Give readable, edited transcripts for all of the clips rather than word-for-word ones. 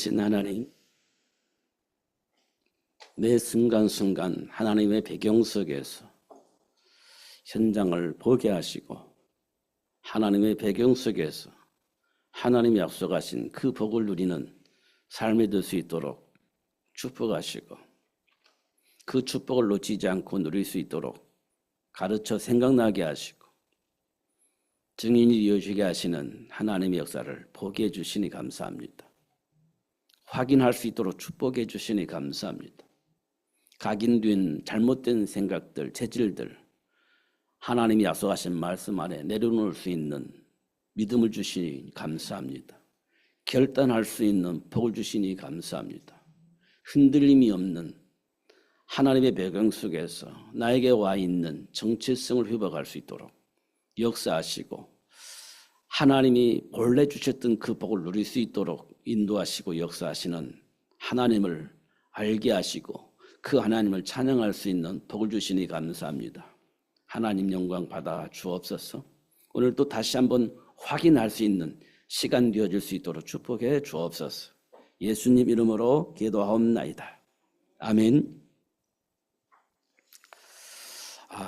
살아계신 하나님, 매 순간순간 하나님의 배경 속에서 현장을 보게 하시고 하나님의 배경 속에서 하나님이 약속하신 그 복을 누리는 삶이 될 수 있도록 축복하시고 그 축복을 놓치지 않고 누릴 수 있도록 가르쳐 생각나게 하시고 증인이 이어지게 하시는 하나님의 역사를 보게 해주시니 감사합니다. 확인할 수 있도록 축복해 주시니 감사합니다. 각인된 잘못된 생각들, 체질들 하나님이 약속하신 말씀 안에 내려놓을 수 있는 믿음을 주시니 감사합니다. 결단할 수 있는 복을 주시니 감사합니다. 흔들림이 없는 하나님의 배경 속에서 나에게 와 있는 정체성을 회복할 수 있도록 역사하시고 하나님이 본래 주셨던 그 복을 누릴 수 있도록 인도하시고 역사하시는 하나님을 알게 하시고 그 하나님을 찬양할 수 있는 복을 주시니 감사합니다. 하나님 영광 받아 주옵소서. 오늘 또 다시 한번 확인할 수 있는 시간 되어질 수 있도록 축복해 주옵소서. 예수님 이름으로 기도하옵나이다. 아멘.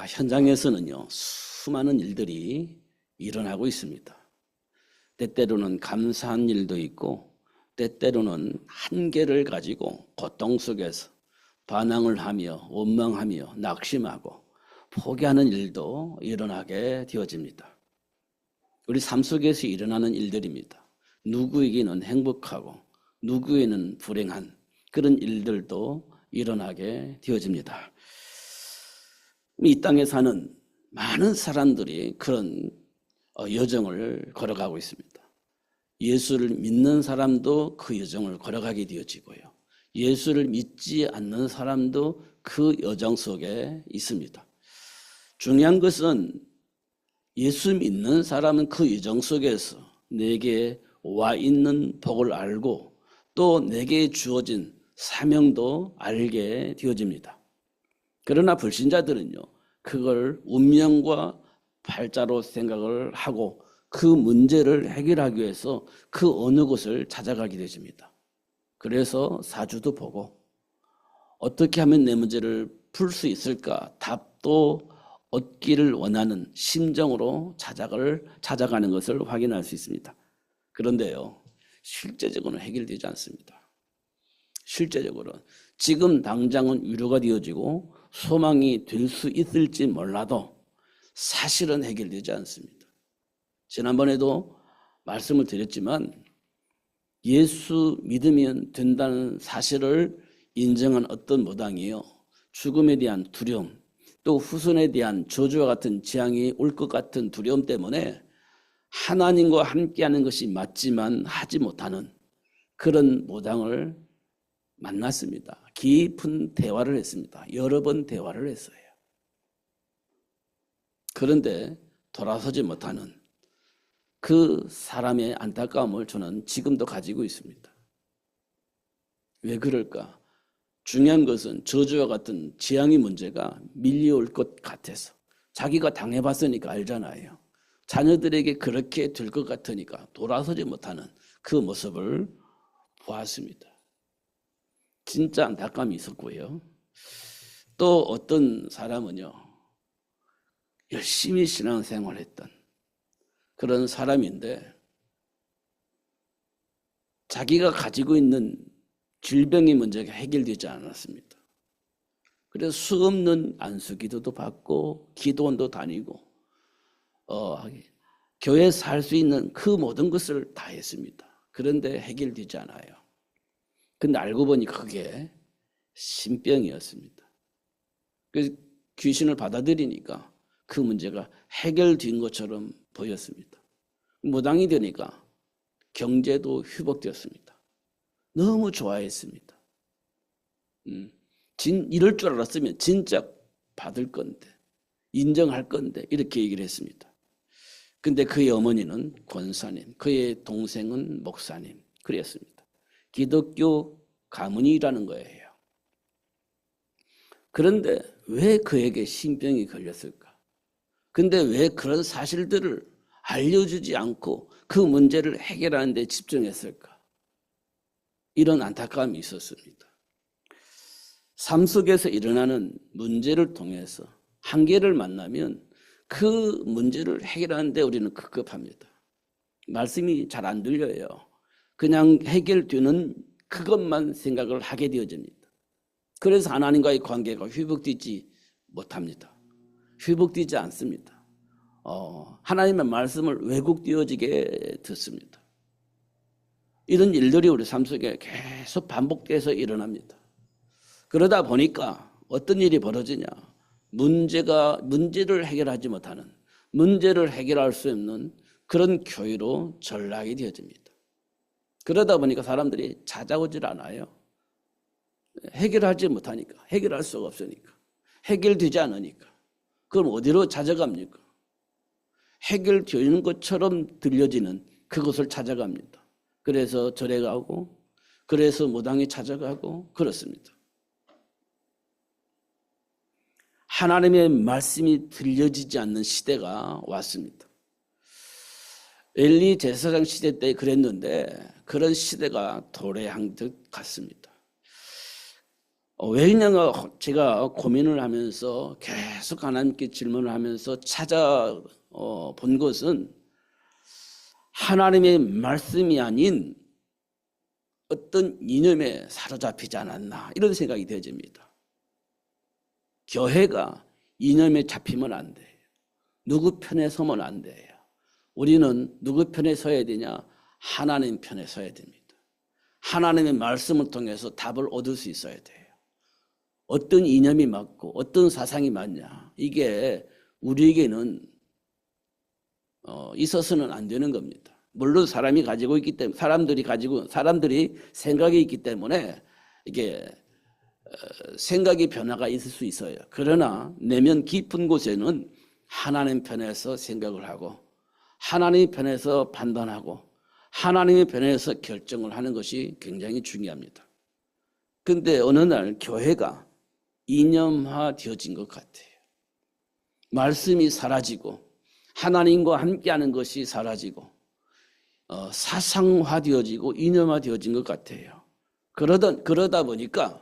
현장에서는요, 수많은 일들이 일어나고 있습니다. 때때로는 감사한 일도 있고 때때로는 한계를 가지고 고통 속에서 반항을 하며 원망하며 낙심하고 포기하는 일도 일어나게 되어집니다. 우리 삶 속에서 일어나는 일들입니다. 누구에게는 행복하고 누구에게는 불행한 그런 일들도 일어나게 되어집니다. 이 땅에 사는 많은 사람들이 그런 여정을 걸어가고 있습니다. 예수를 믿는 사람도 그 여정을 걸어가게 되어지고요. 예수를 믿지 않는 사람도 그 여정 속에 있습니다. 중요한 것은 예수 믿는 사람은 그 여정 속에서 내게 와 있는 복을 알고 또 내게 주어진 사명도 알게 되어집니다. 그러나 불신자들은요, 그걸 운명과 팔자로 생각을 하고 그 문제를 해결하기 위해서 그 어느 곳을 찾아가게 되십니다. 그래서 사주도 보고 어떻게 하면 내 문제를 풀 수 있을까 답도 얻기를 원하는 심정으로 찾아가는 것을 확인할 수 있습니다. 그런데요, 실제적으로는 해결되지 않습니다. 실제적으로 지금 당장은 위로가 되어지고 소망이 될 수 있을지 몰라도 사실은 해결되지 않습니다. 지난번에도 말씀을 드렸지만 예수 믿으면 된다는 사실을 인정한 어떤 무당이요, 죽음에 대한 두려움 또 후손에 대한 저주와 같은 재앙이 올 것 같은 두려움 때문에 하나님과 함께하는 것이 맞지만 하지 못하는 그런 무당을 만났습니다. 깊은 대화를 했습니다. 여러 번 대화를 했어요. 그런데 돌아서지 못하는 그 사람의 안타까움을 저는 지금도 가지고 있습니다. 왜 그럴까? 중요한 것은 저주와 같은 재앙의 문제가 밀려올 것 같아서 자기가 당해봤으니까 알잖아요. 자녀들에게 그렇게 될 것 같으니까 돌아서지 못하는 그 모습을 보았습니다. 진짜 안타까움이 있었고요. 또 어떤 사람은요, 열심히 신앙생활을 했던 그런 사람인데 자기가 가지고 있는 질병의 문제가 해결되지 않았습니다. 그래서 수없는 안수기도도 받고 기도원도 다니고 교회에서 할 수 있는 그 모든 것을 다 했습니다. 그런데 해결되지 않아요. 근데 알고 보니 그게 신병이었습니다. 그래서 귀신을 받아들이니까 그 문제가 해결된 것처럼 보였습니다. 무당이 되니까 경제도 회복되었습니다. 너무 좋아했습니다. 이럴 줄 알았으면 진짜 받을 건데, 인정할 건데 이렇게 얘기를 했습니다. 근데 그의 어머니는 권사님, 그의 동생은 목사님, 그랬습니다. 기독교 가문이라는 거예요. 그런데 왜 그에게 신병이 걸렸을까? 근데 왜 그런 사실들을 알려주지 않고 그 문제를 해결하는 데 집중했을까? 이런 안타까움이 있었습니다. 삶 속에서 일어나는 문제를 통해서 한계를 만나면 그 문제를 해결하는데 우리는 급급합니다. 말씀이 잘 안 들려요. 그냥 해결되는 그것만 생각을 하게 되어집니다. 그래서 하나님과의 관계가 회복되지 못합니다. 회복되지 않습니다. 하나님의 말씀을 왜곡되어지게 듣습니다. 이런 일들이 우리 삶 속에 계속 반복돼서 일어납니다. 그러다 보니까 어떤 일이 벌어지냐? 문제를 해결하지 못하는, 문제를 해결할 수 없는 그런 교회로 전락이 되어집니다. 그러다 보니까 사람들이 찾아오질 않아요. 해결하지 못하니까, 해결할 수가 없으니까, 해결되지 않으니까. 그럼 어디로 찾아갑니까? 해결되는 것처럼 들려지는 그것을 찾아갑니다. 그래서 절에 가고, 그래서 무당에 찾아가고 그렇습니다. 하나님의 말씀이 들려지지 않는 시대가 왔습니다. 엘리 제사장 시대 때 그랬는데 그런 시대가 도래한 듯 같습니다. 왜냐면 제가 고민을 하면서 계속 하나님께 질문을 하면서 찾아본 것은 하나님의 말씀이 아닌 어떤 이념에 사로잡히지 않았나 이런 생각이 되어집니다. 교회가 이념에 잡히면 안 돼요. 누구 편에 서면 안 돼요. 우리는 누구 편에 서야 되냐? 하나님 편에 서야 됩니다. 하나님의 말씀을 통해서 답을 얻을 수 있어야 돼요. 어떤 이념이 맞고 어떤 사상이 맞냐? 이게 우리에게는 있어서는 안 되는 겁니다. 물론 사람이 가지고 있기 때문에 사람들이 생각이 있기 때문에 이게 생각의 변화가 있을 수 있어요. 그러나 내면 깊은 곳에는 하나님 편에서 생각을 하고 하나님 편에서 판단하고 하나님의 편에서 결정을 하는 것이 굉장히 중요합니다. 그런데 어느 날 교회가 이념화 되어진 것 같아요. 말씀이 사라지고 하나님과 함께하는 것이 사라지고 사상화 되어지고 이념화 되어진 것 같아요. 그러다 보니까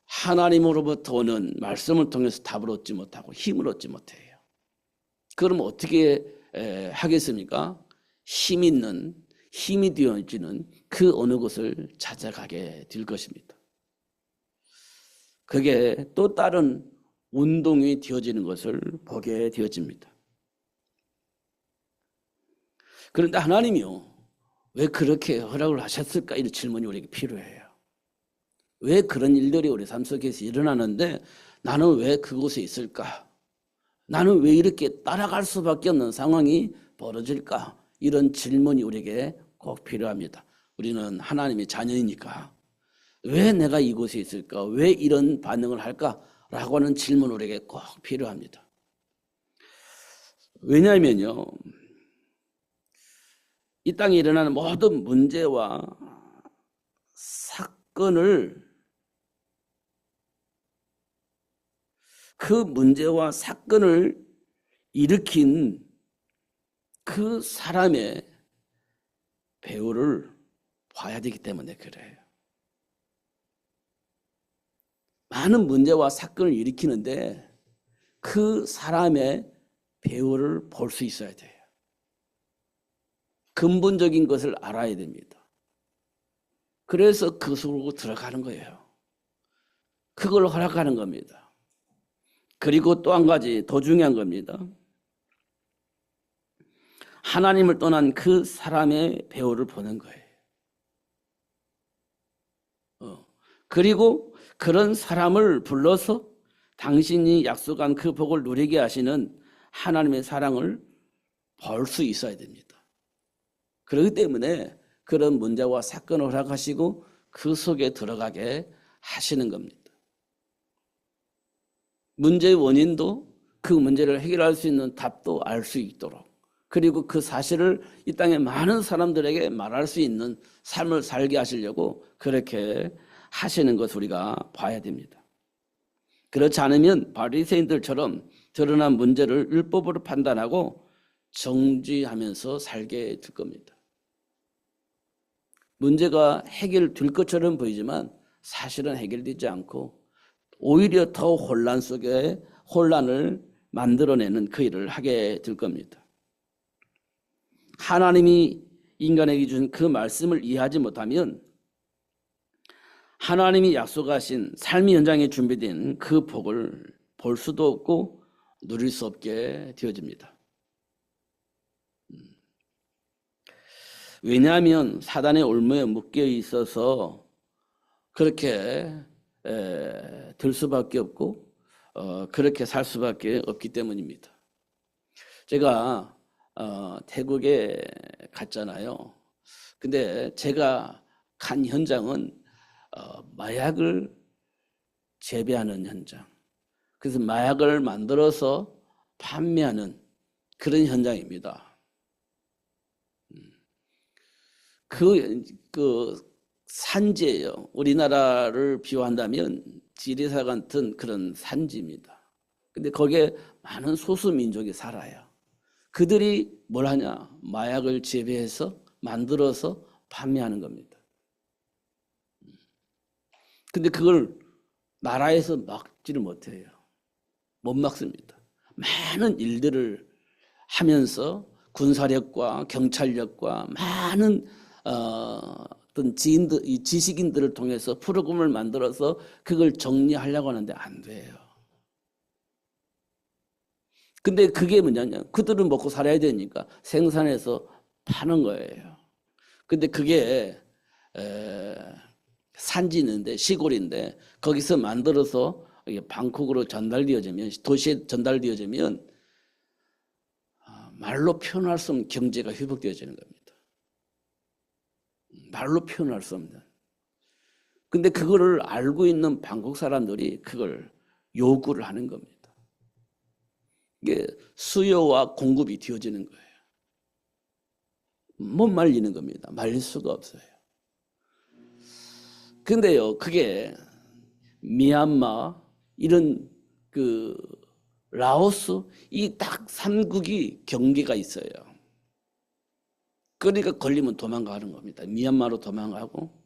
하나님으로부터 오는 말씀을 통해서 답을 얻지 못하고 힘을 얻지 못해요. 그럼 어떻게 하겠습니까? 힘이 되어지는 그 어느 곳을 찾아가게 될 것입니다. 그게 또 다른 운동이 되어지는 것을 보게 되어집니다. 그런데 하나님이요, 왜 그렇게 허락을 하셨을까? 이런 질문이 우리에게 필요해요. 왜 그런 일들이 우리 삶 속에서 일어나는데 나는 왜 그곳에 있을까? 나는 왜 이렇게 따라갈 수밖에 없는 상황이 벌어질까? 이런 질문이 우리에게 꼭 필요합니다. 우리는 하나님의 자녀이니까 왜 내가 이곳에 있을까? 왜 이런 반응을 할까? 라고 하는 질문 우리에게 꼭 필요합니다. 왜냐하면요, 이 땅에 일어나는 모든 문제와 사건을 그 문제와 사건을 일으킨 그 사람의 배우를 봐야 되기 때문에 그래요. 많은 문제와 사건을 일으키는데 그 사람의 배우를 볼 수 있어야 돼요. 근본적인 것을 알아야 됩니다. 그래서 그 속으로 들어가는 거예요. 그걸 허락하는 겁니다. 그리고 또 한 가지 더 중요한 겁니다. 하나님을 떠난 그 사람의 배우를 보는 거예요. 그리고 그런 사람을 불러서 당신이 약속한 그 복을 누리게 하시는 하나님의 사랑을 볼 수 있어야 됩니다. 그렇기 때문에 그런 문제와 사건을 허락하시고 그 속에 들어가게 하시는 겁니다. 문제의 원인도 그 문제를 해결할 수 있는 답도 알 수 있도록, 그리고 그 사실을 이 땅의 많은 사람들에게 말할 수 있는 삶을 살게 하시려고 그렇게 하시는 것을 우리가 봐야 됩니다. 그렇지 않으면 바리새인들처럼 드러난 문제를 율법으로 판단하고 정죄하면서 살게 될 겁니다. 문제가 해결될 것처럼 보이지만 사실은 해결되지 않고 오히려 더 혼란 속에 혼란을 만들어내는 그 일을 하게 될 겁니다. 하나님이 인간에게 준 그 말씀을 이해하지 못하면 하나님이 약속하신 삶의 현장에 준비된 그 복을 볼 수도 없고 누릴 수 없게 되어집니다. 왜냐하면 사단의 올무에 묶여 있어서 그렇게 될 수밖에 없고 그렇게 살 수밖에 없기 때문입니다. 제가 태국에 갔잖아요. 근데 제가 간 현장은 마약을 재배하는 현장. 그래서 마약을 만들어서 판매하는 그런 현장입니다. 그 산지예요. 우리나라를 비유한다면 지리산 같은 그런 산지입니다. 근데 거기에 많은 소수 민족이 살아요. 그들이 뭘 하냐? 마약을 재배해서 만들어서 판매하는 겁니다. 근데 그걸 나라에서 막지를 못해요. 못 막습니다. 많은 일들을 하면서 군사력과 경찰력과 많은 어떤 지식인들을 통해서 프로그램을 만들어서 그걸 정리하려고 하는데 안 돼요. 근데 그게 뭐냐면 그들은 먹고 살아야 되니까 생산해서 파는 거예요. 근데 그게 산지인데 시골인데 거기서 만들어서 방콕으로 전달되어지면 도시에 전달되어지면 말로 표현할 수 없는 경제가 회복되어지는 겁니다. 말로 표현할 수 없는. 근데 그거를 알고 있는 방콕 사람들이 그걸 요구를 하는 겁니다. 이게 수요와 공급이 되어지는 거예요. 못 말리는 겁니다. 말릴 수가 없어요. 근데요, 그게 미얀마 이런 그 라오스 이 딱 3국이 경계가 있어요. 그러니까 걸리면 도망가는 겁니다. 미얀마로 도망가고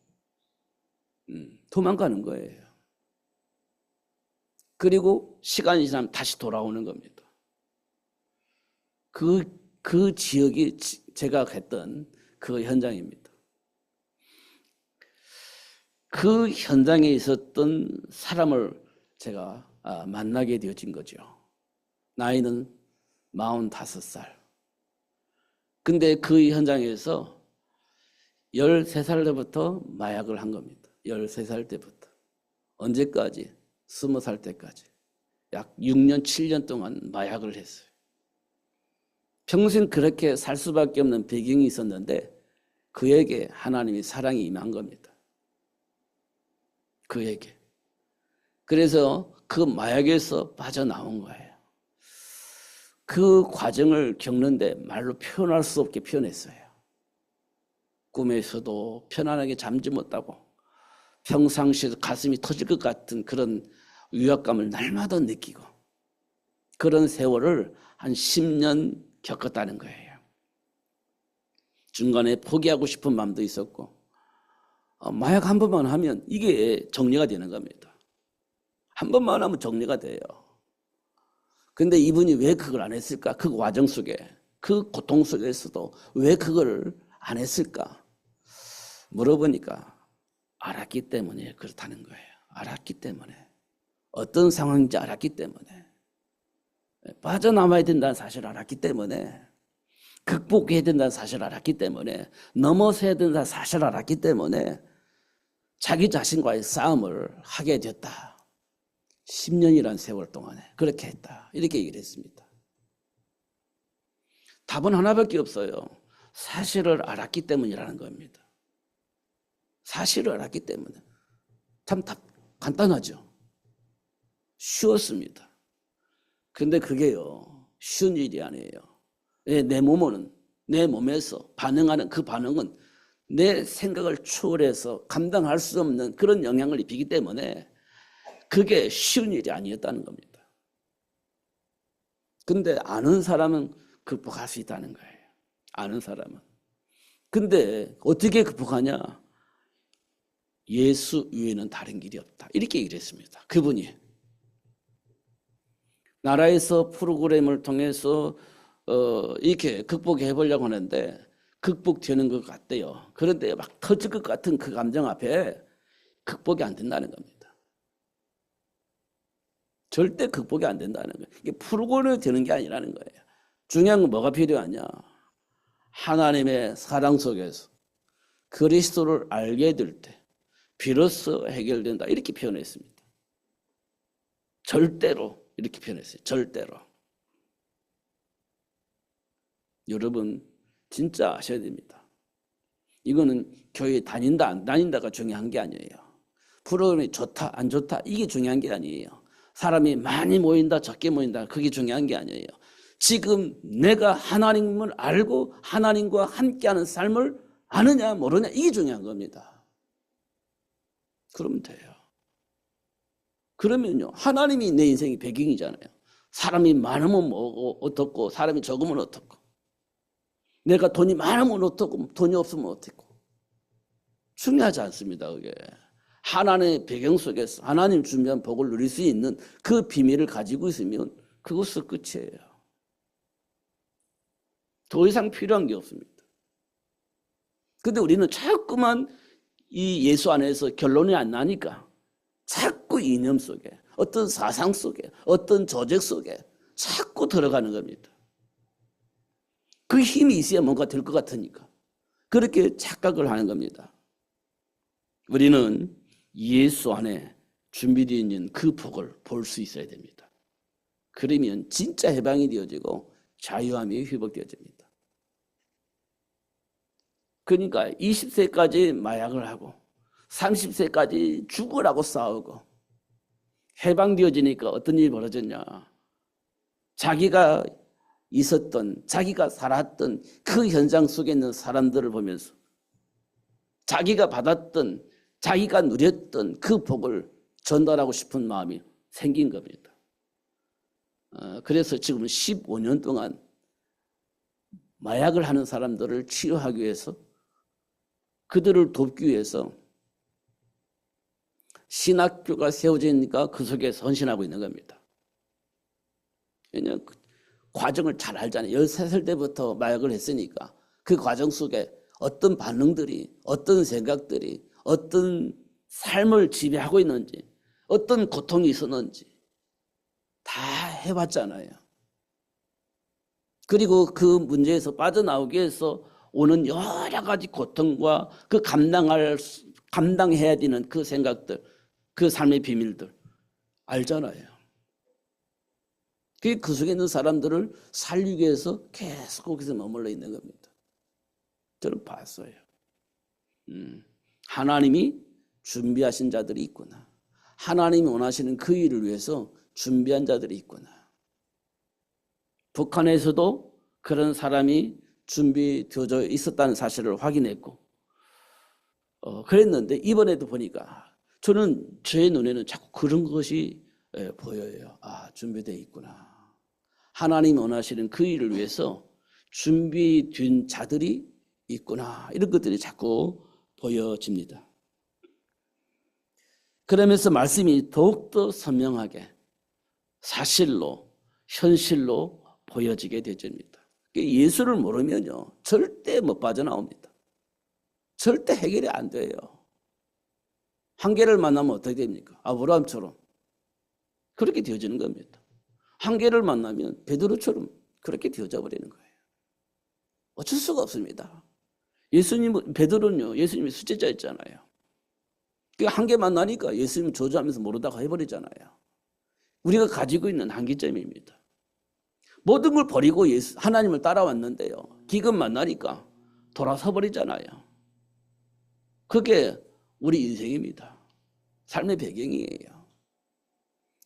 도망가는 거예요. 그리고 시간이 지나면 다시 돌아오는 겁니다. 그 지역이 제가 갔던 그 현장입니다. 그 현장에 있었던 사람을 제가 만나게 되어진 거죠. 나이는 45살. 근데 그 현장에서 13살 때부터 마약을 한 겁니다. 13살 때부터. 언제까지? 20살 때까지. 약 6년, 7년 동안 마약을 했어요. 평생 그렇게 살 수밖에 없는 배경이 있었는데 그에게 하나님의 사랑이 임한 겁니다. 그에게. 그래서 그 마약에서 빠져나온 거예요. 그 과정을 겪는데 말로 표현할 수 없게 표현했어요. 꿈에서도 편안하게 잠지 못하고 평상시에도 가슴이 터질 것 같은 그런 위압감을 날마다 느끼고 그런 세월을 한 10년 겪었다는 거예요. 중간에 포기하고 싶은 마음도 있었고 마약 한 번만 하면 이게 정리가 되는 겁니다. 한 번만 하면 정리가 돼요. 근데 이분이 왜 그걸 안 했을까? 그 과정 속에 그 고통 속에서도 왜 그걸 안 했을까? 물어보니까 알았기 때문에 그렇다는 거예요. 알았기 때문에. 어떤 상황인지 알았기 때문에. 빠져나와야 된다는 사실을 알았기 때문에. 극복해야 된다는 사실을 알았기 때문에. 넘어서야 된다는 사실을 알았기 때문에 자기 자신과의 싸움을 하게 됐다. 10년이라는 세월 동안에 그렇게 했다. 이렇게 얘기를 했습니다. 답은 하나밖에 없어요. 사실을 알았기 때문이라는 겁니다. 사실을 알았기 때문에. 참 간단하죠. 쉬웠습니다. 근데 그게요, 쉬운 일이 아니에요. 내 몸에서 반응하는 그 반응은 내 생각을 초월해서 감당할 수 없는 그런 영향을 입히기 때문에 그게 쉬운 일이 아니었다는 겁니다. 근데 아는 사람은 극복할 수 있다는 거예요. 아는 사람은. 근데 어떻게 극복하냐? 예수 위에는 다른 길이 없다. 이렇게 얘기를 했습니다. 그분이 나라에서 프로그램을 통해서 이렇게 극복해 보려고 하는데 극복되는 것 같대요. 그런데 막 터질 것 같은 그 감정 앞에 극복이 안 된다는 겁니다. 절대 극복이 안 된다는 거예요. 이게 프로그램이 되는 게 아니라는 거예요. 중요한 건 뭐가 필요하냐? 하나님의 사랑 속에서 그리스도를 알게 될 때 비로소 해결된다. 이렇게 표현했습니다. 절대로 이렇게 표현했어요. 절대로. 여러분 진짜 아셔야 됩니다. 이거는 교회 다닌다 안 다닌다가 중요한 게 아니에요. 프로그램이 좋다 안 좋다 이게 중요한 게 아니에요. 사람이 많이 모인다 적게 모인다 그게 중요한 게 아니에요. 지금 내가 하나님을 알고 하나님과 함께하는 삶을 아느냐 모르냐 이게 중요한 겁니다. 그러면 돼요. 그러면요 하나님이 내 인생의 배경이잖아요. 사람이 많으면 뭐고 어떻고 사람이 적으면 어떻고 내가 돈이 많으면 어떻고 돈이 없으면 어떻고 중요하지 않습니다. 그게 하나님의 배경 속에서 하나님 준비한 복을 누릴 수 있는 그 비밀을 가지고 있으면 그것은 끝이에요. 더 이상 필요한 게 없습니다. 근데 우리는 자꾸만 이 예수 안에서 결론이 안 나니까 자꾸 이념 속에 어떤 사상 속에 어떤 조직 속에 자꾸 들어가는 겁니다. 그 힘이 있어야 뭔가 될 것 같으니까 그렇게 착각을 하는 겁니다. 우리는 예수 안에 준비되어 있는 그 복을 볼 수 있어야 됩니다. 그러면 진짜 해방이 되어지고 자유함이 회복되어집니다. 그러니까 20세까지 마약을 하고 30세까지 죽으라고 싸우고 해방되어지니까 어떤 일이 벌어졌냐. 자기가 있었던 자기가 살았던 그 현장 속에 있는 사람들을 보면서 자기가 받았던 자기가 누렸던 그 복을 전달하고 싶은 마음이 생긴 겁니다. 그래서 지금 15년 동안 마약을 하는 사람들을 치유하기 위해서 그들을 돕기 위해서 신학교가 세워지니까 그 속에서 헌신하고 있는 겁니다. 왜냐하면 그 과정을 잘 알잖아요. 13살 때부터 마약을 했으니까 그 과정 속에 어떤 반응들이 어떤 생각들이 어떤 삶을 지배하고 있는지 어떤 고통이 있었는지 다 해봤잖아요. 그리고 그 문제에서 빠져나오기 위해서 오는 여러 가지 고통과 그 감당해야 되는 그 생각들 그 삶의 비밀들 알잖아요. 그 속에 있는 사람들을 살리기 위해서 계속 거기서 머물러 있는 겁니다. 저는 봤어요. 하나님이 준비하신 자들이 있구나. 하나님이 원하시는 그 일을 위해서 준비한 자들이 있구나. 북한에서도 그런 사람이 준비되어져 있었다는 사실을 확인했고 그랬는데 이번에도 보니까 저는 제 눈에는 자꾸 그런 것이 보여요. 아, 준비되어 있구나. 하나님이 원하시는 그 일을 위해서 준비된 자들이 있구나. 이런 것들이 자꾸 보여집니다. 그러면서 말씀이 더욱더 선명하게 사실로 현실로 보여지게 되집니다. 예수를 모르면요 절대 못 빠져나옵니다. 절대 해결이 안 돼요. 한계를 만나면 어떻게 됩니까? 아브라함처럼 그렇게 되어지는 겁니다. 한계를 만나면 베드로처럼 그렇게 되어져 버리는 거예요. 어쩔 수가 없습니다. 베드로는요 예수님이 수제자였잖아요. 그 한계 만나니까 예수님 저주하면서 모르다가 해버리잖아요. 우리가 가지고 있는 한계점입니다. 모든 걸 버리고 하나님을 따라왔는데요. 기근 만나니까 돌아서 버리잖아요. 그게 우리 인생입니다. 삶의 배경이에요.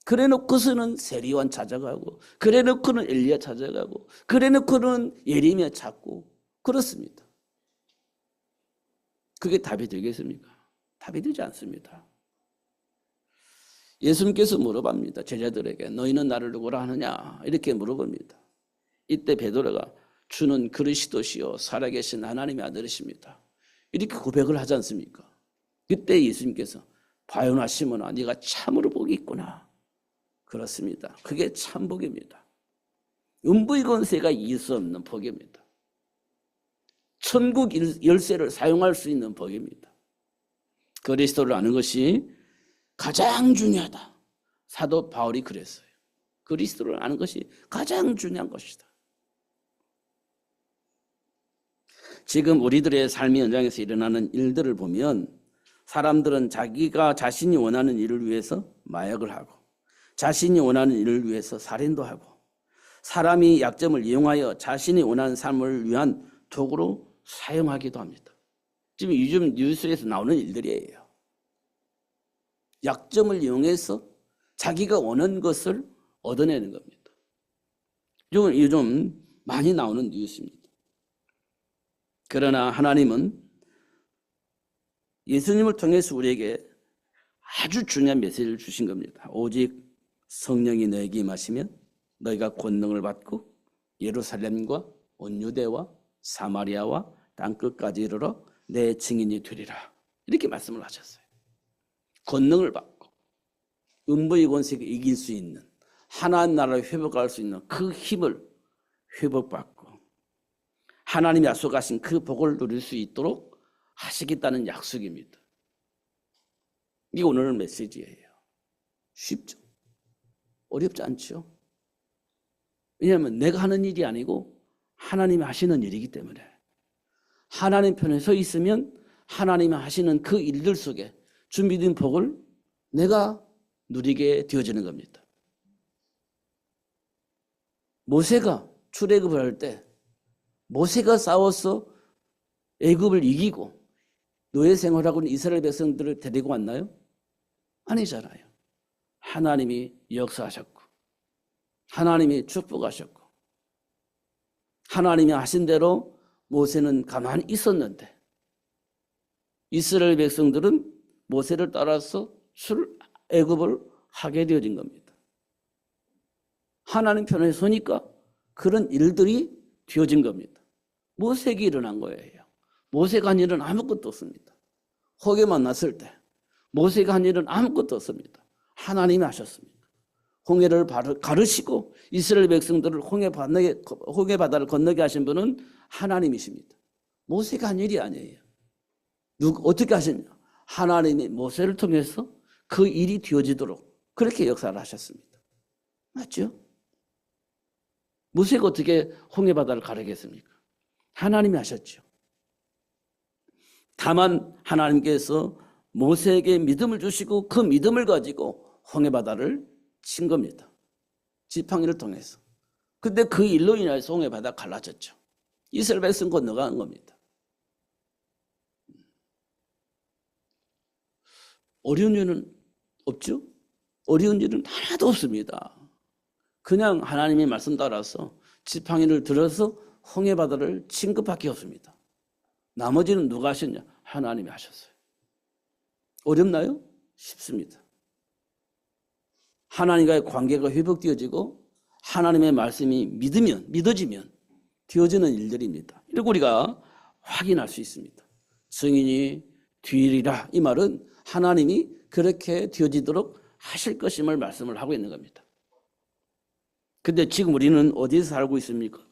그래놓고서는 세리완 찾아가고 그래놓고는 엘리야 찾아가고 그래놓고는 예레미야 찾고 그렇습니다. 그게 답이 되겠습니까? 답이 되지 않습니다. 예수님께서 물어봅니다. 제자들에게 너희는 나를 누구라 하느냐 이렇게 물어봅니다. 이때 베드로가 주는 그리스도시요 살아계신 하나님의 아들이십니다. 이렇게 고백을 하지 않습니까? 그때 예수님께서 바요나 시몬아 네가 참으로 복이 있구나. 그렇습니다. 그게 참 복입니다. 음부의 권세가 이길 수 없는 복입니다. 천국 열쇠를 사용할 수 있는 복입니다. 그리스도를 아는 것이 가장 중요하다. 사도 바울이 그랬어요. 그리스도를 아는 것이 가장 중요한 것이다. 지금 우리들의 삶의 현장에서 일어나는 일들을 보면 사람들은 자기가 자신이 원하는 일을 위해서 마약을 하고 자신이 원하는 일을 위해서 살인도 하고 사람이 약점을 이용하여 자신이 원하는 삶을 위한 도구로 사용하기도 합니다. 지금 요즘 뉴스에서 나오는 일들이에요. 약점을 이용해서 자기가 원하는 것을 얻어내는 겁니다. 요즘 많이 나오는 뉴스입니다. 그러나 하나님은 예수님을 통해서 우리에게 아주 중요한 메시지를 주신 겁니다. 오직 성령이 너에게 임하시면 너희가 권능을 받고 예루살렘과 온 유대와 사마리아와 땅끝까지 이르러 내 증인이 되리라. 이렇게 말씀을 하셨어요. 권능을 받고 음부의 권세를 이길 수 있는 하나님 나라를 회복할 수 있는 그 힘을 회복받고 하나님이 약속하신 그 복을 누릴 수 있도록 하시겠다는 약속입니다. 이게 오늘 메시지예요. 쉽죠? 어렵지 않죠? 왜냐하면 내가 하는 일이 아니고 하나님이 하시는 일이기 때문에 하나님 편에 서 있으면 하나님이 하시는 그 일들 속에 준비된 복을 내가 누리게 되어지는 겁니다. 모세가 출애굽을 할 때 모세가 싸워서 애굽을 이기고 노예 생활하고 있는 이스라엘 백성들을 데리고 왔나요? 아니잖아요. 하나님이 역사하셨고 하나님이 축복하셨고 하나님이 하신 대로 모세는 가만히 있었는데 이스라엘 백성들은 모세를 따라서 애굽을 하게 되어진 겁니다. 하나님 편에 서니까 그런 일들이 되어진 겁니다. 모세에게 일어난 거예요. 모세가 한 일은 아무것도 없습니다. 호계 만났을 때 모세가 한 일은 아무것도 없습니다. 하나님이 하셨습니다. 홍해를 가르시고 이스라엘 백성들을 홍해 바다를 건너게 하신 분은 하나님이십니다. 모세가 한 일이 아니에요. 어떻게 하셨냐? 하나님이 모세를 통해서 그 일이 되어지도록 그렇게 역사를 하셨습니다. 맞죠? 모세가 어떻게 홍해 바다를 가르겠습니까? 하나님이 하셨죠. 다만 하나님께서 모세에게 믿음을 주시고 그 믿음을 가지고 홍해 바다를 친 겁니다. 지팡이를 통해서. 근데 그 일로 인해서 홍해 바다가 갈라졌죠. 이스라엘 백성 건너간 겁니다. 어려운 일은 없죠? 어려운 일은 하나도 없습니다. 그냥 하나님의 말씀 따라서 지팡이를 들어서 홍해 바다를 친 것밖에 없습니다. 나머지는 누가 하셨냐? 하나님이 하셨어요. 어렵나요? 쉽습니다. 하나님과의 관계가 회복되어지고 하나님의 말씀이 믿어지면 되어지는 일들입니다. 이렇게 우리가 확인할 수 있습니다. 증인이 되리라. 이 말은 하나님이 그렇게 되어지도록 하실 것임을 말씀을 하고 있는 겁니다. 근데 지금 우리는 어디서 살고 있습니까?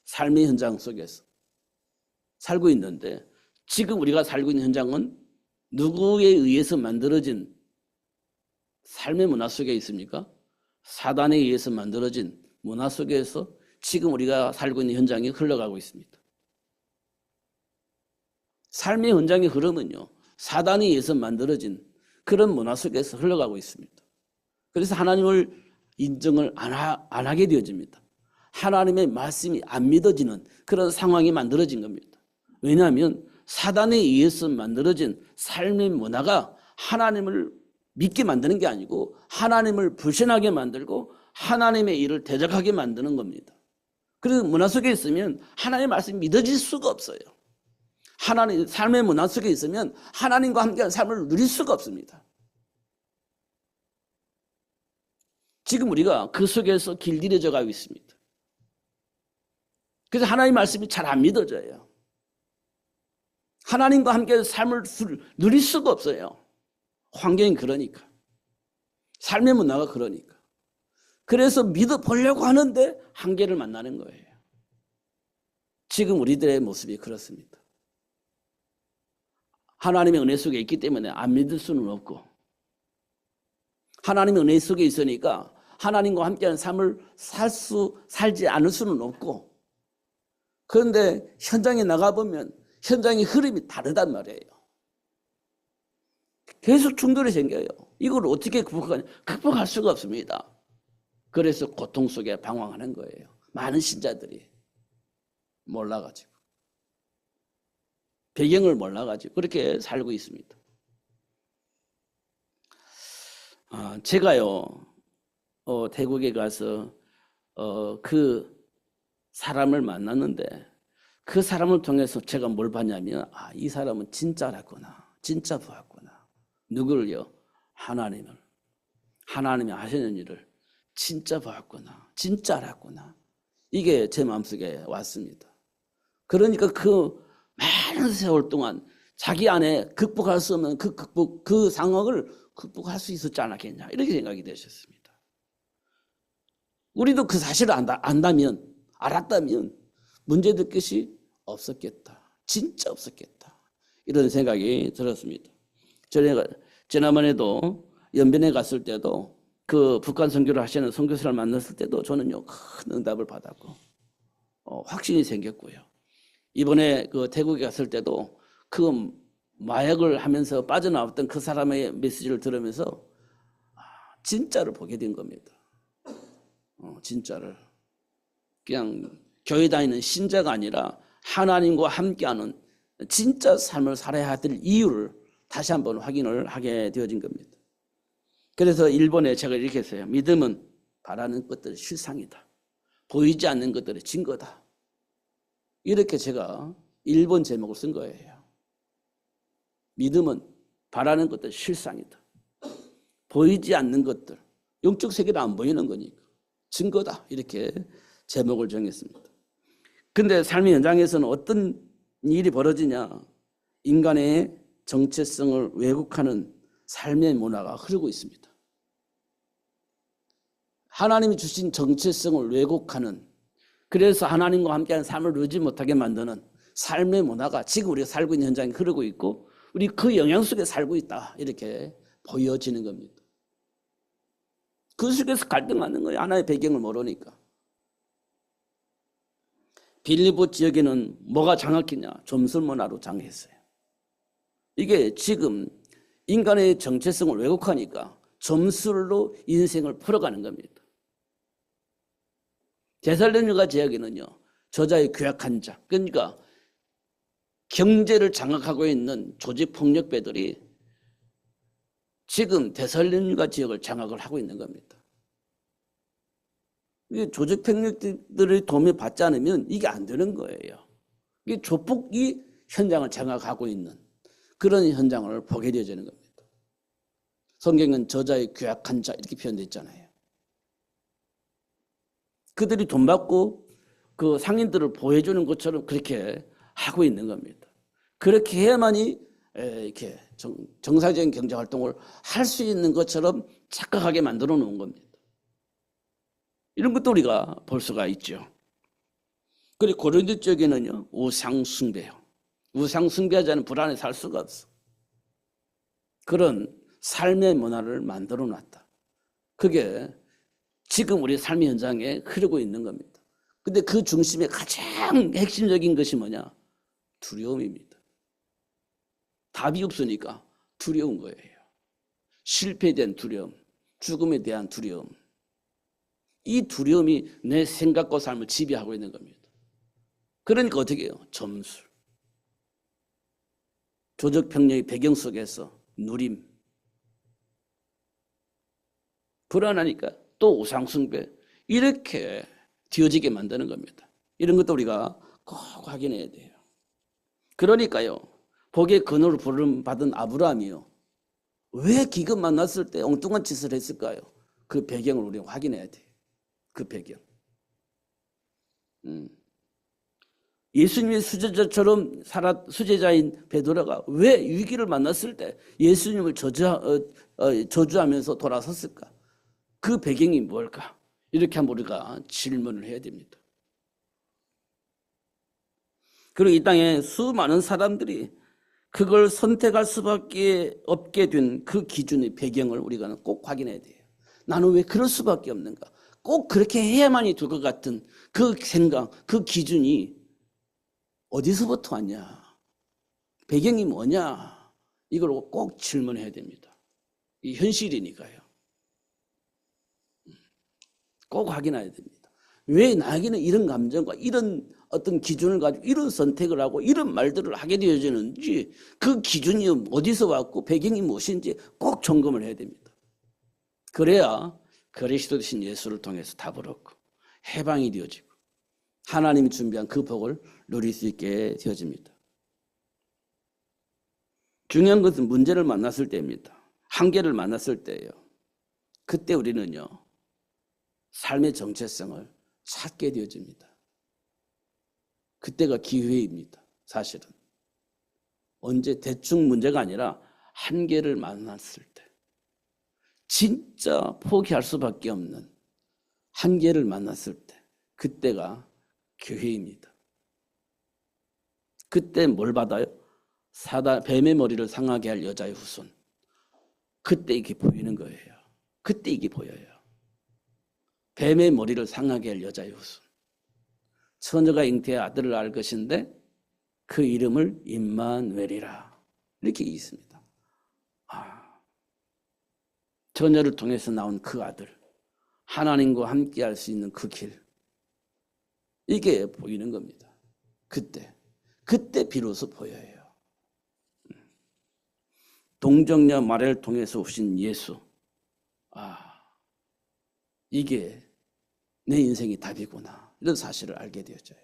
삶의 현장 속에서 살고 있는데 지금 우리가 살고 있는 현장은 누구에 의해서 만들어진 삶의 문화 속에 있습니까? 사단에 의해서 만들어진 문화 속에서 지금 우리가 살고 있는 현장이 흘러가고 있습니다. 삶의 현장의 흐름은요, 사단에 의해서 만들어진 그런 문화 속에서 흘러가고 있습니다. 그래서 하나님을 인정을 안 하게 되어집니다. 하나님의 말씀이 안 믿어지는 그런 상황이 만들어진 겁니다. 왜냐하면 사단에 의해서 만들어진 삶의 문화가 하나님을 믿게 만드는 게 아니고 하나님을 불신하게 만들고 하나님의 일을 대적하게 만드는 겁니다. 그래서 문화 속에 있으면 하나님의 말씀이 믿어질 수가 없어요. 하나님 삶의 문화 속에 있으면 하나님과 함께한 삶을 누릴 수가 없습니다. 지금 우리가 그 속에서 길들여져 가고 있습니다. 그래서 하나님의 말씀이 잘 안 믿어져요. 하나님과 함께 삶을 누릴 수가 없어요. 환경이 그러니까. 삶의 문화가 그러니까. 그래서 믿어보려고 하는데 한계를 만나는 거예요. 지금 우리들의 모습이 그렇습니다. 하나님의 은혜 속에 있기 때문에 안 믿을 수는 없고, 하나님의 은혜 속에 있으니까 하나님과 함께하는 삶을 살지 않을 수는 없고, 그런데 현장에 나가보면 현장의 흐름이 다르단 말이에요. 계속 충돌이 생겨요. 이걸 어떻게 극복하냐? 극복할 수가 없습니다. 그래서 고통 속에 방황하는 거예요. 많은 신자들이 몰라가지고, 배경을 몰라가지고 그렇게 살고 있습니다. 제가요, 태국에 가서 그 사람을 만났는데, 그 사람을 통해서 제가 뭘 봤냐면, 이 사람은 진짜라구나, 진짜 보았구나. 누구를요? 하나님을. 하나님이 하시는 일을 진짜 보았구나, 진짜 알았구나. 이게 제 마음속에 왔습니다. 그러니까 그 많은 세월 동안 자기 안에 극복할 수 없는 그 상황을 극복할 수 있었지 않았겠냐, 이렇게 생각이 되셨습니다. 우리도 그 사실을 알았다면 문제될 것이 없었겠다. 진짜 없었겠다. 이런 생각이 들었습니다. 제가 지난번에도 연변에 갔을 때도 그 북한 선교를 하시는 선교사를 만났을 때도 저는요, 큰 응답을 받았고 확신이 생겼고요. 이번에 그 태국에 갔을 때도 그 마약을 하면서 빠져나왔던 그 사람의 메시지를 들으면서 진짜를 보게 된 겁니다. 진짜를. 그냥 교회 다니는 신자가 아니라 하나님과 함께하는 진짜 삶을 살아야 될 이유를 다시 한번 확인을 하게 되어진 겁니다. 그래서 일본에 제가 이렇게 했어요. 믿음은 바라는 것들의 실상이다. 보이지 않는 것들의 증거다. 이렇게 제가 일본 제목을 쓴 거예요. 믿음은 바라는 것들의 실상이다. 보이지 않는 것들, 영적 세계는 안 보이는 거니까 증거다. 이렇게 제목을 정했습니다. 근데 삶의 현장에서는 어떤 일이 벌어지냐? 인간의 정체성을 왜곡하는 삶의 문화가 흐르고 있습니다. 하나님이 주신 정체성을 왜곡하는, 그래서 하나님과 함께하는 삶을 누리지 못하게 만드는 삶의 문화가 지금 우리가 살고 있는 현장에 흐르고 있고, 우리 그 영향 속에 살고 있다, 이렇게 보여지는 겁니다. 그 속에서 갈등하는 거예요. 하나의 배경을 모르니까. 빌리보 지역에는 뭐가 장악했냐? 점술 문화로 장악했어요. 이게 지금 인간의 정체성을 왜곡하니까 점술로 인생을 풀어가는 겁니다. 데살로니가 지역에는요, 저자의 괴악한 자, 그러니까 경제를 장악하고 있는 조직폭력배들이 지금 데살로니가 지역을 장악을 하고 있는 겁니다. 이게 조직폭력들의 도움을 받지 않으면 이게 안 되는 거예요. 이게 조폭이 현장을 장악하고 있는 그런 현장을 보게 되어지는 겁니다. 성경은 저자의 괴악한 자 이렇게 표현되어 있잖아요. 그들이 돈 받고 그 상인들을 보호해주는 것처럼 그렇게 하고 있는 겁니다. 그렇게 해야만이 이렇게 정상적인 경제 활동을 할 수 있는 것처럼 착각하게 만들어 놓은 겁니다. 이런 것도 우리가 볼 수가 있죠. 그리고 고린도 쪽에는요, 우상 숭배요. 우상 숭배하지 않으면 불안에 살 수가 없어. 그런 삶의 문화를 만들어 놨다. 그게 지금 우리 삶의 현장에 흐르고 있는 겁니다. 근데 그 중심에 가장 핵심적인 것이 뭐냐? 두려움입니다. 답이 없으니까 두려운 거예요. 실패에 대한 두려움, 죽음에 대한 두려움. 이 두려움이 내 생각과 삶을 지배하고 있는 겁니다. 그러니까 어떻게 해요? 점술. 조직폭력의 배경 속에서 누림. 불안하니까 또 우상숭배. 이렇게 뒤어지게 만드는 겁니다. 이런 것도 우리가 꼭 확인해야 돼요. 그러니까요, 복의 근원으로 부름받은 아브라함이요, 왜 기근 만났을 때 엉뚱한 짓을 했을까요? 그 배경을 우리가 확인해야 돼요. 그 배경. 예수님의 수제자처럼 수제자인 베드로가 왜 위기를 만났을 때 예수님을 저주하면서 돌아섰을까? 그 배경이 뭘까? 이렇게 한번 우리가 질문을 해야 됩니다. 그리고 이 땅에 수많은 사람들이 그걸 선택할 수밖에 없게 된 그 기준의 배경을 우리가 꼭 확인해야 돼요. 나는 왜 그럴 수밖에 없는가? 꼭 그렇게 해야만이 될 것 같은 그 생각, 그 기준이 어디서부터 왔냐? 배경이 뭐냐? 이걸 꼭 질문해야 됩니다. 이 현실이니까요. 꼭 확인해야 됩니다. 왜 나에게는 이런 감정과 이런 어떤 기준을 가지고 이런 선택을 하고 이런 말들을 하게 되어지는지 그 기준이 어디서 왔고 배경이 무엇인지 꼭 점검을 해야 됩니다. 그래야 그리스도 되신 예수를 통해서 답을 얻고 해방이 되어지고 하나님이 준비한 그 복을 누릴 수 있게 되어집니다. 중요한 것은 문제를 만났을 때입니다. 한계를 만났을 때예요. 그때 우리는요, 삶의 정체성을 찾게 되어집니다. 그때가 기회입니다. 사실은. 언제 대충 문제가 아니라 한계를 만났을 때. 진짜 포기할 수밖에 없는 한계를 만났을 때. 그때가 기회입니다. 그때 뭘 받아요? 뱀의 머리를 상하게 할 여자의 후손. 그때 이게 보이는 거예요. 그때 이게 보여요. 뱀의 머리를 상하게 할 여자의 후손. 처녀가 잉태의 아들을 낳을 것인데 그 이름을 임마누엘이라 이렇게 있습니다. 처녀를 통해서 나온 그 아들, 하나님과 함께 할 수 있는 그 길, 이게 보이는 겁니다. 그때 비로소 보여요. 동정녀 마리아를 통해서 오신 예수, 이게 내 인생의 답이구나. 이런 사실을 알게 되어져요.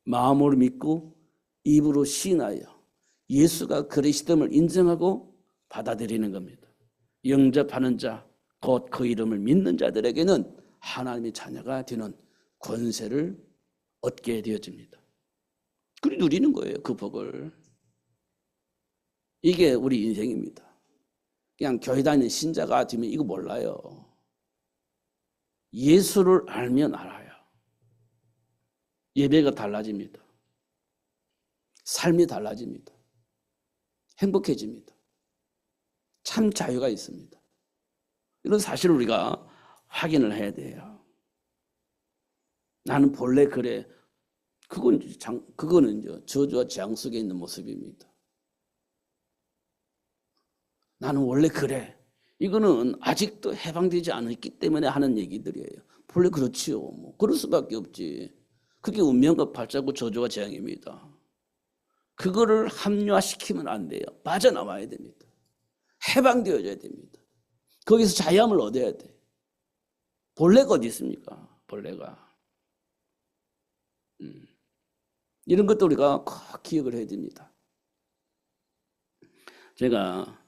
마음으로 믿고 입으로 시인하여 예수가 그리스도임을 인정하고 받아들이는 겁니다. 영접하는 자, 곧 그 이름을 믿는 자들에게는 하나님의 자녀가 되는 권세를 얻게 되어집니다. 그리 누리는 거예요, 그 복을. 이게 우리 인생입니다. 그냥 교회 다니는 신자가 되면 이거 몰라요. 예수를 알면 알아요. 예배가 달라집니다. 삶이 달라집니다. 행복해집니다. 참 자유가 있습니다. 이런 사실을 우리가 확인을 해야 돼요. 나는 본래 그래. 그거는 저주와 재앙 속에 있는 모습입니다. 나는 원래 그래. 이거는 아직도 해방되지 않았기 때문에 하는 얘기들이에요. 본래 그렇지요. 그럴 수밖에 없지. 그게 운명과 발자국 저주와 재앙입니다. 그거를 합리화시키면 안 돼요. 빠져나와야 됩니다. 해방되어져야 됩니다. 거기서 자유함을 얻어야 돼. 본래가 어디 있습니까? 본래가. 이런 것도 우리가 꼭 기억을 해야 됩니다. 제가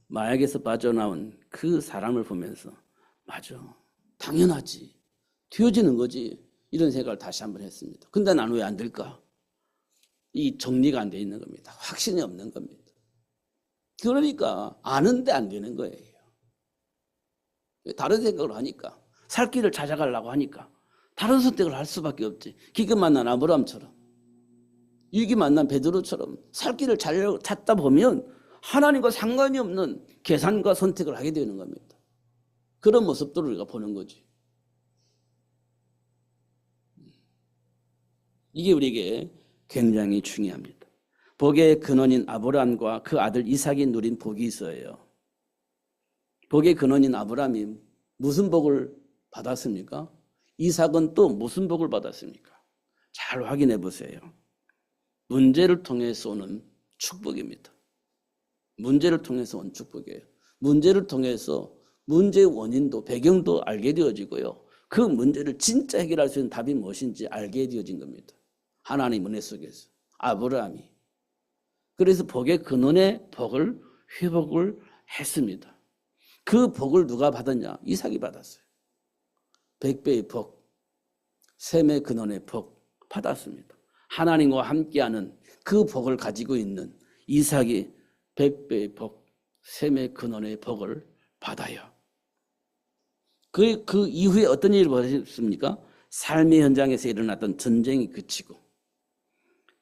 마약에서 빠져나온 그 사람을 보면서 맞아, 당연하지, 되어지는 거지, 이런 생각을 다시 한번 했습니다. 근데 나는 왜 안 될까? 이 정리가 안 돼 있는 겁니다. 확신이 없는 겁니다. 그러니까 아는데 안 되는 거예요. 다른 생각을 하니까, 살 길을 찾아가려고 하니까 다른 선택을 할 수밖에 없지. 기껏 만난 아브라함처럼, 유익이 만난 베드로처럼 살 길을 찾다 보면 하나님과 상관이 없는 계산과 선택을 하게 되는 겁니다. 그런 모습들을 우리가 보는 거지. 이게 우리에게 굉장히 중요합니다. 복의 근원인 아브라함과 그 아들 이삭이 누린 복이 있어요. 복의 근원인 아브라함이 무슨 복을 받았습니까? 이삭은 또 무슨 복을 받았습니까? 잘 확인해 보세요. 문제를 통해서 오는 축복입니다. 문제를 통해서 온 축복이에요. 문제를 통해서 문제의 원인도 배경도 알게 되어지고요. 그 문제를 진짜 해결할 수 있는 답이 무엇인지 알게 되어진 겁니다. 하나님 은혜 속에서 아브라함이. 그래서 복의 근원의 복을 회복을 했습니다. 그 복을 누가 받았냐? 이삭이 받았어요. 100배의 복, 셈의 근원의 복, 받았습니다. 하나님과 함께하는 그 복을 가지고 있는 이삭이 100배의 복, 셈의 근원의 복을 받아요. 그 이후에 어떤 일이 벌어졌습니까? 삶의 현장에서 일어났던 전쟁이 그치고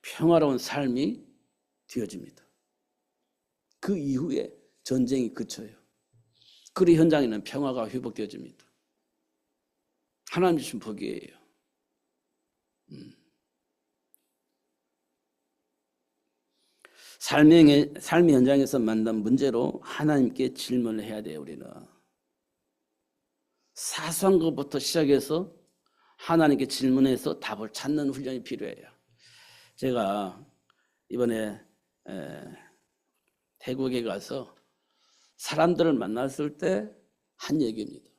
평화로운 삶이 되어집니다. 그 이후에 전쟁이 그쳐요. 그 현장에는 평화가 회복되어집니다. 하나님 주신 복이에요. 삶의 현장에서 만난 문제로 하나님께 질문을 해야 돼요. 우리는 사소한 것부터 시작해서 하나님께 질문해서 답을 찾는 훈련이 필요해요. 제가 이번에 태국에 가서 사람들을 만났을 때 한 얘기입니다.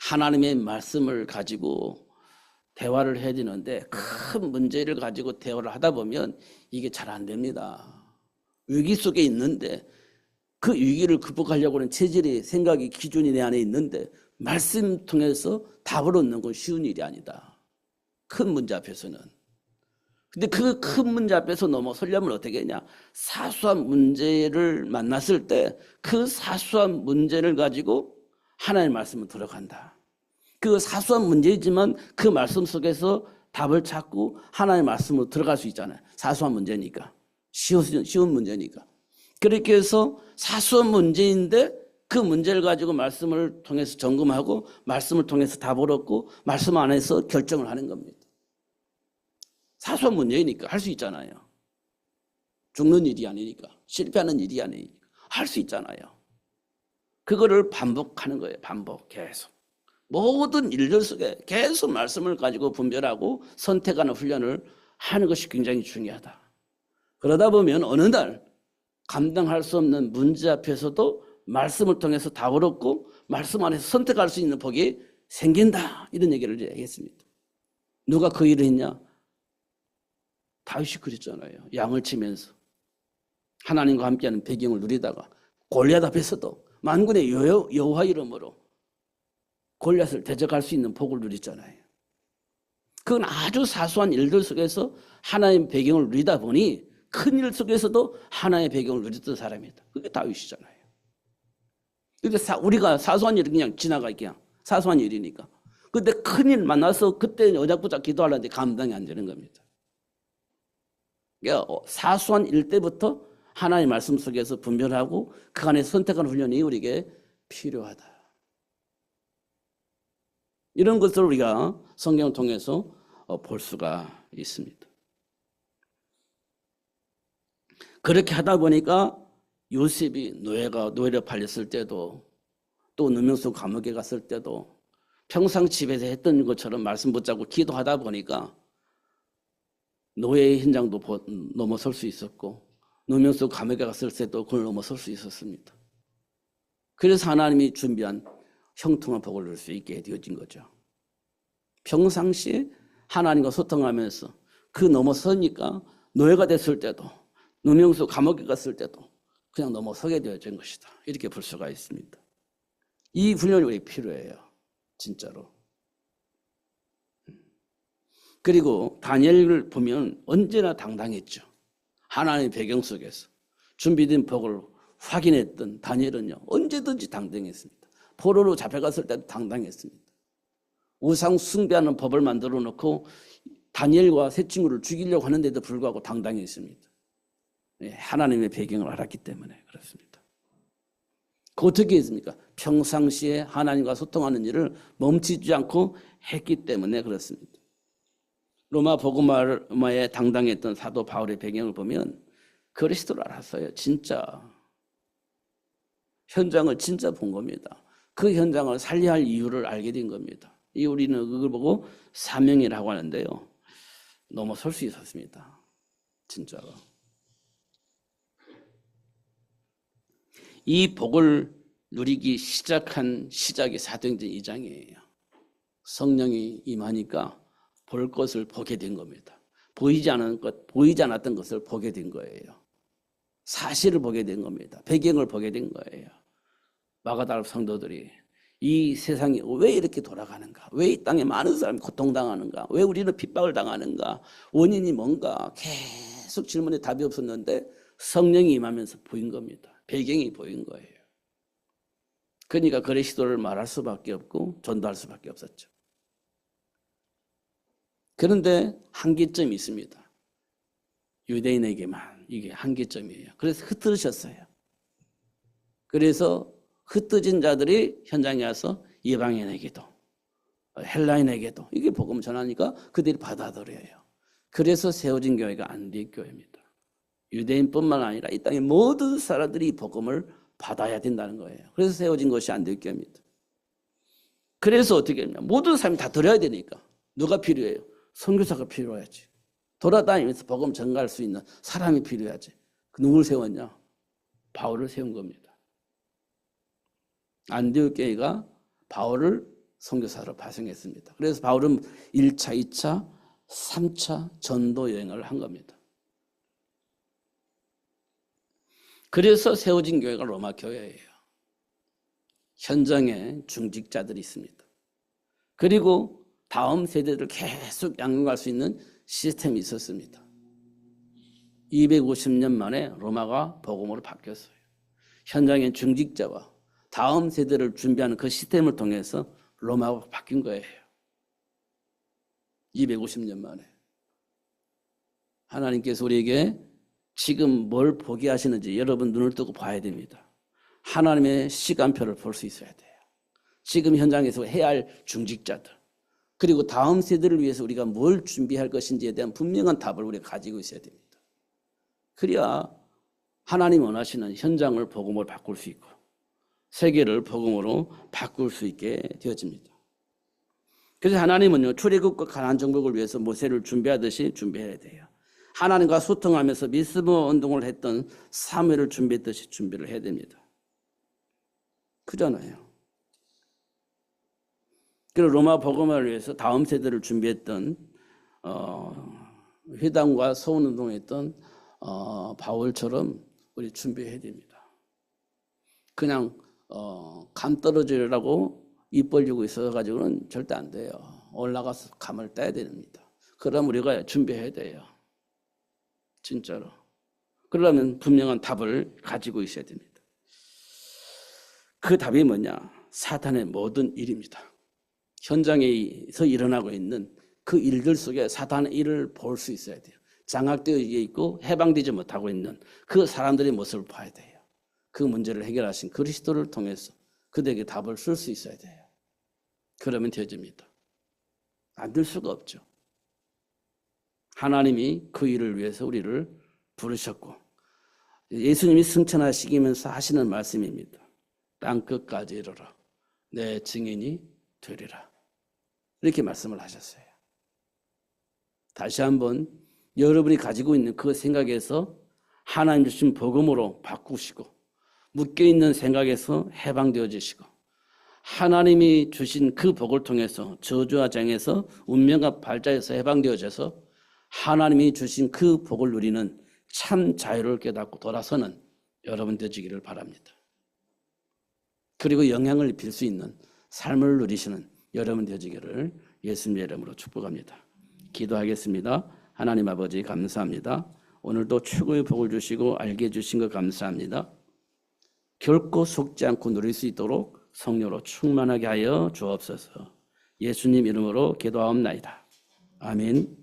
하나님의 말씀을 가지고 대화를 해야 되는데 큰 문제를 가지고 대화를 하다 보면 이게 잘 안 됩니다. 위기 속에 있는데 그 위기를 극복하려고 하는 체질이, 생각이, 기준이 내 안에 있는데 말씀 통해서 답을 얻는 건 쉬운 일이 아니다. 큰 문제 앞에서는. 근데 그 큰 문제 앞에서 넘어서려면 어떻게 했냐? 사소한 문제를 만났을 때 그 사소한 문제를 가지고 하나님의 말씀을 들어간다. 그 사소한 문제이지만 그 말씀 속에서 답을 찾고 하나님의 말씀으로 들어갈 수 있잖아요. 사소한 문제니까. 쉬운 문제니까. 그렇게 해서 사소한 문제인데 그 문제를 가지고 말씀을 통해서 점검하고 말씀을 통해서 답을 얻고 말씀 안에서 결정을 하는 겁니다. 사소한 문제이니까 할 수 있잖아요. 죽는 일이 아니니까, 실패하는 일이 아니니까 할 수 있잖아요. 그거를 반복하는 거예요. 반복 계속. 모든 일들 속에 계속 말씀을 가지고 분별하고 선택하는 훈련을 하는 것이 굉장히 중요하다. 그러다 보면 어느 날 감당할 수 없는 문제 앞에서도 말씀을 통해서 답을 얻고 말씀 안에서 선택할 수 있는 복이 생긴다. 이런 얘기를 했습니다. 누가 그 일을 했냐? 다윗이 그랬잖아요. 양을 치면서 하나님과 함께하는 배경을 누리다가 골리앗 앞에서도 만군의 여호와 이름으로 골리앗을 대적할 수 있는 복을 누렸잖아요. 그건 아주 사소한 일들 속에서 하나님의 배경을 누리다 보니 큰 일 속에서도 하나님의 배경을 누렸던 사람이다. 그게 다윗이잖아요. 근데 우리가 사소한 일은 그냥 지나가 그냥 사소한 일이니까. 근데 큰 일 만나서 그때 어작부작 기도하려는데 감당이 안 되는 겁니다. 그러니까 사소한 일 때부터 하나님의 말씀 속에서 분별하고 그 안에 선택하는 훈련이 우리에게 필요하다. 이런 것을 우리가 성경을 통해서 볼 수가 있습니다. 그렇게 하다 보니까 요셉이 노예로 팔렸을 때도 또 누명성 감옥에 갔을 때도 평상 집에서 했던 것처럼 말씀 붙잡고 기도하다 보니까 노예의 현장도 넘어설 수 있었고 누명성 감옥에 갔을 때도 그걸 넘어설 수 있었습니다. 그래서 하나님이 준비한 형통한 복을 누릴 수 있게 되어진 거죠. 평상시에 하나님과 소통하면서 그 넘어서니까 노예가 됐을 때도 누명소 감옥에 갔을 때도 그냥 넘어서게 되어진 것이다. 이렇게 볼 수가 있습니다. 이 훈련이 우리 필요해요. 진짜로. 그리고 다니엘을 보면 언제나 당당했죠. 하나님의 배경 속에서 준비된 복을 확인했던 다니엘은요. 언제든지 당당했습니다. 포로로 잡혀갔을 때도 당당했습니다. 우상 숭배하는 법을 만들어 놓고 다니엘과 세 친구를 죽이려고 하는데도 불구하고 당당했습니다. 하나님의 배경을 알았기 때문에 그렇습니다. 그 어떻게 했습니까? 평상시에 하나님과 소통하는 일을 멈추지 않고 했기 때문에 그렇습니다. 로마 복음화에 당당했던 사도 바울의 배경을 보면 그리스도를 알았어요. 진짜. 현장을 진짜 본 겁니다. 그 현장을 살려야 할 이유를 알게 된 겁니다. 우리는 그걸 보고 사명이라고 하는데요. 넘어설 수 있었습니다. 진짜로. 이 복을 누리기 시작한 시작이 사도행전 2장이에요. 성령이 임하니까 볼 것을 보게 된 겁니다. 보이지 않았던 것을 보게 된 거예요. 사실을 보게 된 겁니다. 배경을 보게 된 거예요. 마가다락 성도들이 이 세상이 왜 이렇게 돌아가는가? 왜 이 땅에 많은 사람이 고통당하는가? 왜 우리는 핍박을 당하는가? 원인이 뭔가? 계속 질문에 답이 없었는데 성령이 임하면서 보인 겁니다. 배경이 보인 거예요. 그러니까 그리스도를 말할 수밖에 없고 전도할 수밖에 없었죠. 그런데 한계점이 있습니다. 유대인에게만 이게 한계점이에요. 그래서 흩어졌어요. 그래서 흩어진 자들이 현장에 와서 이방인에게도 헬라인에게도 이게 복음을 전하니까 그들이 받아들여요. 그래서 세워진 교회가 안디옥교회입니다. 유대인뿐만 아니라 이 땅의 모든 사람들이 이 복음을 받아야 된다는 거예요. 그래서 세워진 것이 안디옥교회입니다. 그래서 어떻게 했냐? 모든 사람이 다 들어야 되니까 누가 필요해요? 선교사가 필요하지. 돌아다니면서 복음 전가할 수 있는 사람이 필요하지. 누굴 세웠냐? 바울을 세운 겁니다. 안디옥 교회가 바울을 선교사로 파송했습니다. 그래서 바울은 1차, 2차, 3차 전도 여행을 한 겁니다. 그래서 세워진 교회가 로마 교회예요. 현장에 중직자들이 있습니다. 그리고 다음 세대를 계속 양육할 수 있는 시스템이 있었습니다. 250년 만에 로마가 복음으로 바뀌었어요. 현장의 중직자와 다음 세대를 준비하는 그 시스템을 통해서 로마가 바뀐 거예요. 250년 만에. 하나님께서 우리에게 지금 뭘 보게 하시는지 여러분 눈을 뜨고 봐야 됩니다. 하나님의 시간표를 볼 수 있어야 돼요. 지금 현장에서 해야 할 중직자들, 그리고 다음 세대를 위해서 우리가 뭘 준비할 것인지에 대한 분명한 답을 우리가 가지고 있어야 됩니다. 그래야 하나님 원하시는 현장을 복음으로 바꿀 수 있고 세계를 복음으로 바꿀 수 있게 되어집니다. 그래서 하나님은요, 출애굽과 가나안 정복을 위해서 모세를 준비하듯이 준비해야 돼요. 하나님과 소통하면서 미스모 운동을 했던 사무엘을 준비했듯이 준비를 해야 됩니다. 그잖아요. 그리고 로마 복음을 위해서 다음 세대를 준비했던 회당과 서원 운동을 했던 바울처럼 우리 준비해야 됩니다. 그냥 감 떨어지려고 입 벌리고 있어가지고는 절대 안 돼요. 올라가서 감을 따야 됩니다. 그럼 우리가 준비해야 돼요. 진짜로. 그러려면 분명한 답을 가지고 있어야 됩니다. 그 답이 뭐냐? 사탄의 모든 일입니다. 현장에서 일어나고 있는 그 일들 속에 사탄의 일을 볼 수 있어야 돼요. 장악되어 있고 해방되지 못하고 있는 그 사람들의 모습을 봐야 돼요. 그 문제를 해결하신 그리스도를 통해서 그들에게 답을 쓸 수 있어야 돼요. 그러면 되어집니다. 안 될 수가 없죠. 하나님이 그 일을 위해서 우리를 부르셨고 예수님이 승천하시면서 하시는 말씀입니다. 땅끝까지 이르러 내 증인이 되리라. 이렇게 말씀을 하셨어요. 다시 한번 여러분이 가지고 있는 그 생각에서 하나님 주신 복음으로 바꾸시고 묶여있는 생각에서 해방되어지시고 하나님이 주신 그 복을 통해서 저주와 장에서 운명과 발자에서 해방되어져서 하나님이 주신 그 복을 누리는 참 자유를 깨닫고 돌아서는 여러분 되시기를 바랍니다. 그리고 영향을 입힐 수 있는 삶을 누리시는 여러분 되시기를 예수님의 이름으로 축복합니다. 기도하겠습니다. 하나님 아버지 감사합니다. 오늘도 최고의 복을 주시고 알게 해주신 것 감사합니다. 결코 속지 않고 누릴 수 있도록 성령으로 충만하게 하여 주옵소서. 예수님 이름으로 기도하옵나이다. 아멘.